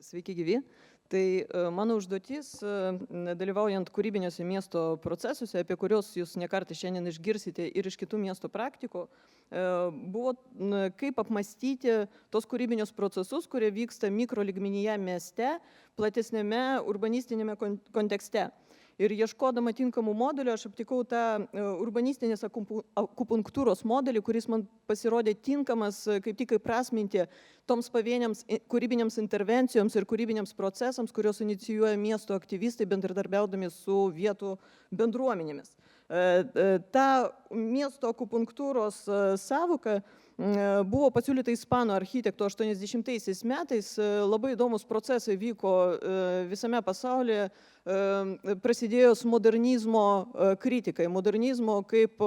Sveiki gyvi. Tai mano užduotis, dalyvaujant kūrybiniuose miesto procesuose, apie kuriuos jūs nekartą šiandien išgirsite ir iš kitų miesto praktikų, buvo kaip apmastyti tos kūrybinius procesus, kurie vyksta mikrolygmenyje mieste, platesnėme urbanistinėme kontekste. Ir ieškodama tinkamų modelių, aš aptikau tą urbanistinės akupunktūros modelį, kuris man pasirodė tinkamas kaip tik įprasminti toms pavieniams kūrybiniams intervencijoms ir kūrybiniams procesams, kurios inicijuoja miesto aktyvistai bendradarbiaudami su vietų bendruomenėmis. Ta miesto akupunktūros sąvoka buvo pasiūlyta ispanų architekto 80-aisiais metais. Labai įdomus procesai vyko visame pasaulyje, prasidėjus modernizmo kritikai, modernizmo kaip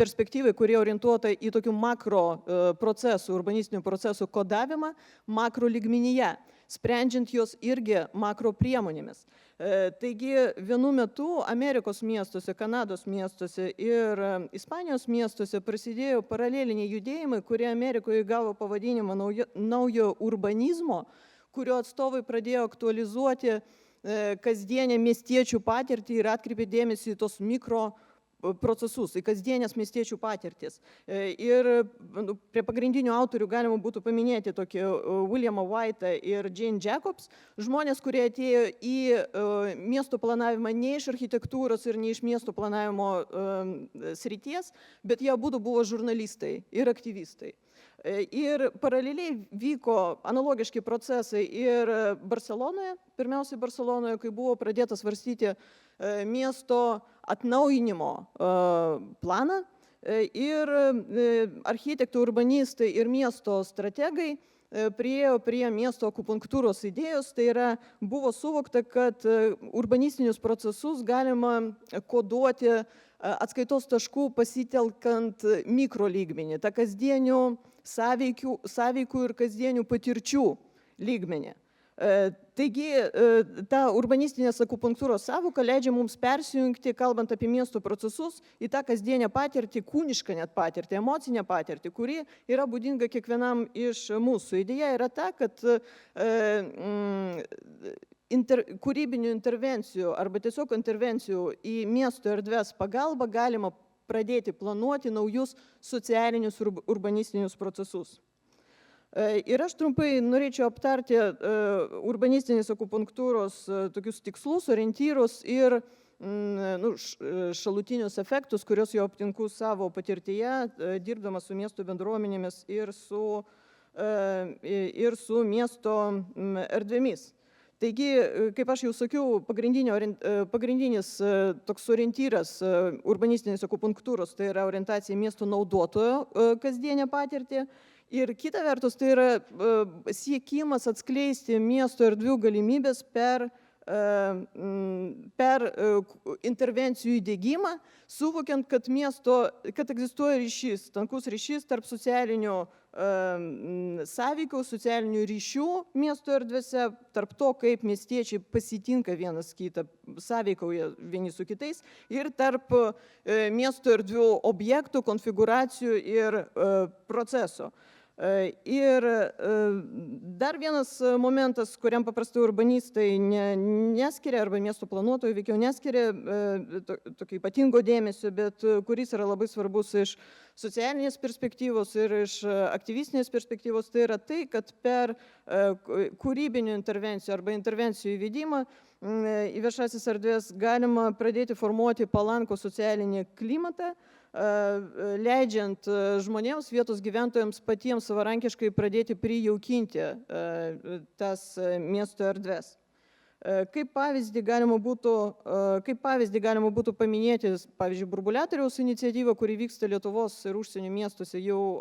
perspektyvai, kurie orientuota į tokių makro procesų, urbanistinių procesų kodavimą makro lygmenyje, sprendžiant juos irgi makro priemonėmis. Taigi vienu metu Amerikos miestuose, Kanados miestuose ir Ispanijos miestuose prasidėjo paraleliniai judėjimai, kurie Amerikoje gavo pavadinimą naujo urbanizmo, kurio atstovai pradėjo aktualizuoti kasdienę miestiečių patirtį ir atkreipė dėmesį į tos mikro procesus, į kasdienės miestiečių patirtis. Ir prie pagrindinių autorių galima būtų paminėti tokį Williamą White'ą ir Jane Jacobs, žmonės, kurie atėjo į miesto planavimą ne iš architektūros ir ne iš miesto planavimo srities, bet jie abudu buvo žurnalistai ir aktyvistai. Ir paraleliai vyko analogiški procesai ir Barselonoje, pirmiausiai Barselonoje, kai buvo pradėta svarstyti miesto atnaujinimo planą ir architektų, urbanistai ir miesto strategai priėjo prie miesto akupunktūros idėjos, tai yra buvo suvokta, kad urbanistinius procesus galima koduoti atskaitos taškų pasitelkant mikrolygmenį, tą kasdienių sąveikų ir kasdienių patirčių lygmenį. Taigi, ta urbanistinės akupunktūros sąvoka leidžia mums persijungti, kalbant apie miesto procesus, į tą kasdienę patirtį, kūnišką net patirtį, emocinę patirtį, kuri yra būdinga kiekvienam iš mūsų. Idėja yra ta, kad kūrybinių intervencijų arba tiesiog intervencijų į miesto erdves pagalba galima pradėti planuoti naujus socialinius urbanistinius procesus. Ir aš trumpai norėčiau aptarti urbanistinės akupunktūros tokius tikslus, orientyrus ir šalutinius efektus, kuriuos jau aptinku savo patirtyje, dirbdamas su miesto bendruomenėmis ir su miesto erdvėmis. Taigi, kaip aš jau sakiau, pagrindinis toks orientyras urbanistinės akupunktūros, tai yra orientacija į miesto naudotojo kasdienę patirtį. Ir kita vertus, tai yra siekimas atskleisti miesto erdvių galimybės per intervencijų įdiegimą, suvokiant, kad egzistuoja ryšys, tankus ryšys tarp socialinių sąveikų, socialinių ryšių miesto erdvėse, tarp to, kaip miestiečiai pasitinka vienas kitą, sąveikauja vieni su kitais, ir tarp miesto erdvių objektų, konfigūracijų ir procesų. Ir dar vienas momentas, kuriam paprastai urbanistai neskiria, arba miesto planuotojai veikiau neskiria tokio ypatingo dėmesio, bet kuris yra labai svarbus iš socialinės perspektyvos ir iš aktyvistinės perspektyvos, tai yra tai, kad per kūrybinių intervencijų arba intervencijų įvedimą į viešasis erdvės galima pradėti formuoti palankų socialinį klimatą, leidžiant žmonėms, vietos gyventojams patiems savarankiškai pradėti prijaukinti tas miesto erdves. Kaip pavyzdį galima būtų paminėti, pavyzdžiui, burbuliatoriaus iniciatyvą, kuri vyksta Lietuvos ir užsienio miestuose jau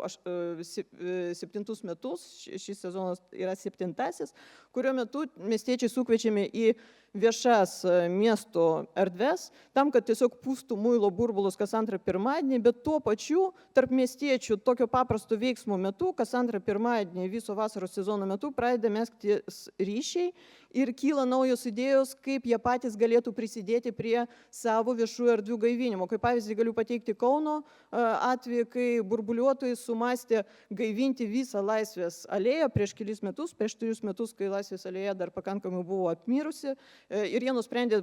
7 metus, šis sezonas yra 7-asis, kurio metu miestiečiai sukviečiami į viešas miesto erdves, tam, kad tiesiog pūstų muilo burbulus kas antrą pirmadienį, bet tuo pačiu tarp miestiečių tokio paprasto veiksmo metu, kas antrą pirmadienį viso vasaros sezono metu pradeda megztis ryšiai ir kyla naujos idėjos, kaip jie patys galėtų prisidėti prie savo viešų erdvių gaivinimo. Kaip pavyzdį galiu pateikti Kauno atvejį, kai burbuliuotojai sumastė gaivinti visą Laisvės alėją prieš kelis metus, prieš 3 metus, kai Laisvės alėja dar pakankamai buvo apmirusi, ir jie nusprendė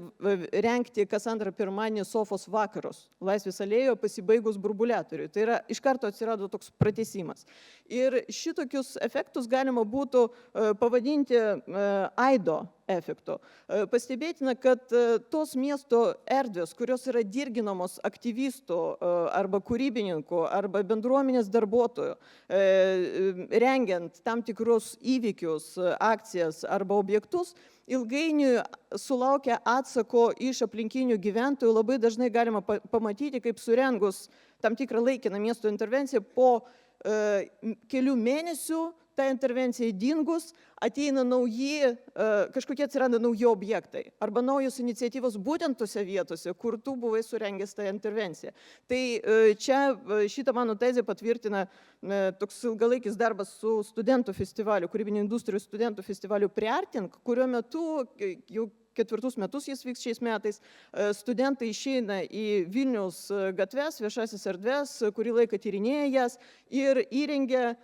rengti kas antrą pirmadienį sofos vakarus Laisvės alėjoje pasibaigus burbuliatoriui. Tai yra, iš karto atsirado toks pratęsimas. Ir šitokius efektus galima būtų pavadinti aido efektu. Pastebėtina, kad tos miesto erdvės, kurios yra dirginamos aktyvistų arba kūrybininkų arba bendruomenės darbuotojų, rengiant tam tikrus įvykius, akcijas arba objektus, ilgainiui sulaukia atsako iš aplinkinių gyventojų. Labai dažnai galima pamatyti, kaip surengus tam tikrą laikiną miesto intervenciją po kelių mėnesių ta intervencija dingus, ateina kažkokie atsiranda nauji objektai arba naujos iniciatyvos būtent tose vietose, kur tu buvai surengęs tą intervenciją. Tai čia šitą mano tezę patvirtina toks ilgalaikis darbas su studentų festivaliu, kūrybinių industrijų studentų festivaliu Priartink, kurio metu jau 4 metus jis vyks šiais metais, studentai išeina į Vilniaus gatves, viešasis erdves, kurį laiką tyrinėja jas ir įrengia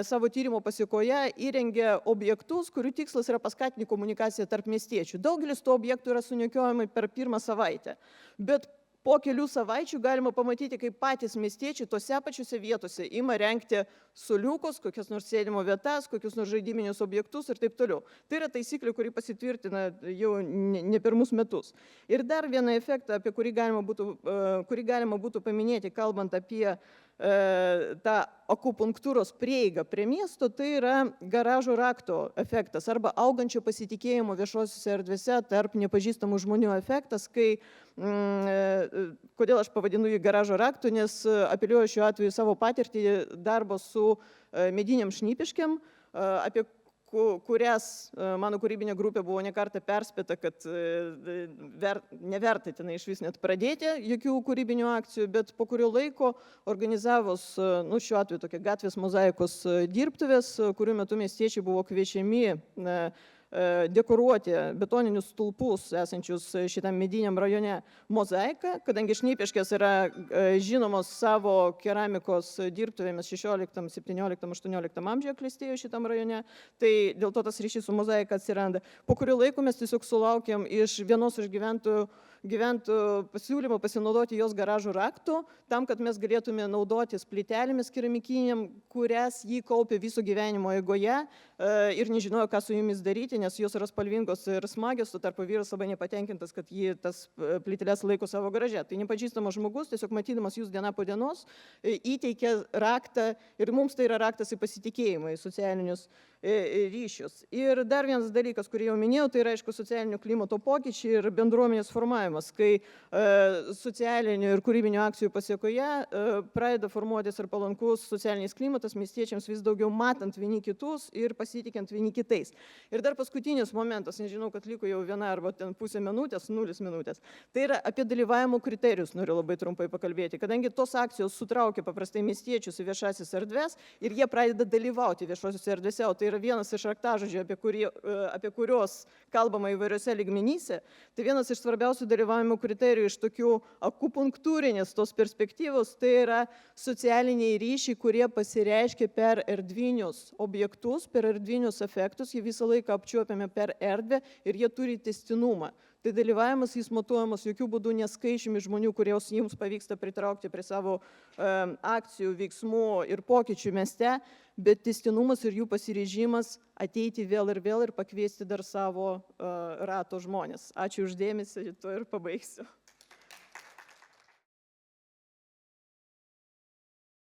savo tyrimo pasiekoje įrengia objektus, kurių tikslas yra paskatinti komunikaciją tarp miestiečių. Daugelis tų objektų yra suniokiojami per pirmą savaitę, bet po kelių savaičių galima pamatyti, kaip patys miestiečiai tose pačiose vietose ima rengti suoliukus, kokias nors sėdimo vietas, kokius nors žaidiminius objektus ir taip toliau. Tai yra taisyklė, kuri pasitvirtina jau ne pirmus metus. Ir dar vieną efektą, apie kurį galima būtų paminėti, kalbant apie tą akupunktūros prieigą prie miesto, tai yra garažo rakto efektas arba augančio pasitikėjimo viešosiuose erdvėse tarp nepažįstamų žmonių efektas, kai, kodėl aš pavadinu jį garažo raktu, nes apeliuoju šiuo atveju savo patirtį darbo su mediniam Šnipiškėm, apie kurias mano kūrybinė grupė buvo ne kartą perspėta, kad neverta tenai iš vis net pradėti jokių kūrybinių akcijų, bet po kurio laiko organizavus, šiuo atveju tokia gatvės mozaikos dirbtuvės, kurių metu miestiečiai buvo kviečiami dekoruoti betoninius stulpus esančius šitam mediniam rajone mozaiką, kadangi Šnipiškės yra žinomos savo keramikos dirbtuvėmis 16, 17, 18 amžiuje klestėjo šitam rajone, tai dėl to tas ryšys su mozaika atsiranda. Po kurio laiko mes tiesiog sulaukėm iš vienos iš gyventojų pasiūlymą pasinaudoti jos garažų raktų, tam, kad mes galėtume naudotis plytelėmis keramikiniam, kurias jį kaupė viso gyvenimo eigoje ir nežinojo, ką su jomis daryti, nes jos yra spalvingos ir smagios, tuo tarpu vyras labai nepatenkintas, kad jį tas plyteles laiko savo garaže. Tai nepažįstamas žmogus, tiesiog matydamas jūs diena po dienos, įteikia raktą ir mums tai yra raktas į pasitikėjimą, į socialinius ryšius. Ir dar vienas dalykas, kurį jau minėjau, tai yra, aišku, socialinio klimato pokyčiai ir bendruomenės formavimas, kai socialinių ir kūrybinių akcijų pasiekoje pradeda formuotis ir palankus socialinis klimatas miestiečiams vis daugiau matant vieni kitus ir pasitikint vieni kitais. Ir dar paskutinis momentas, nežinau, kad liko jau viena arba ten pusė minutės, 0 minutės. Tai yra apie dalyvavimo kriterijus, noriu labai trumpai pakalbėti, kadangi tos akcijos sutraukia paprastai miestiečius į viešasis erdves ir jie pradeda dalyvauti viešosiuose erdvėse, o tai yra vienas iš raktažodžių, apie kurios kalbama įvairiose lygmenyse, tai vienas iš svarbiausių dalyvavimo kriterijų iš tokių akupunktūrinės tos perspektyvos, tai yra socialiniai ryšiai, kurie pasireiškia per erdvinius objektus, per erdvinius efektus, jie visą laiką apčiuopiame per erdvę ir jie turi tęstinumą. Tai dalyvavimas jis matuojamas jokių būdų neskaičiumi žmonių, kurios jums pavyksta pritraukti prie savo akcijų, veiksmų ir pokyčių mieste, bet tęstinumas ir jų pasiryžimas ateiti vėl ir pakviesti dar savo rato žmonės. Ačiū uždėmesį, to ir pabaigsiu.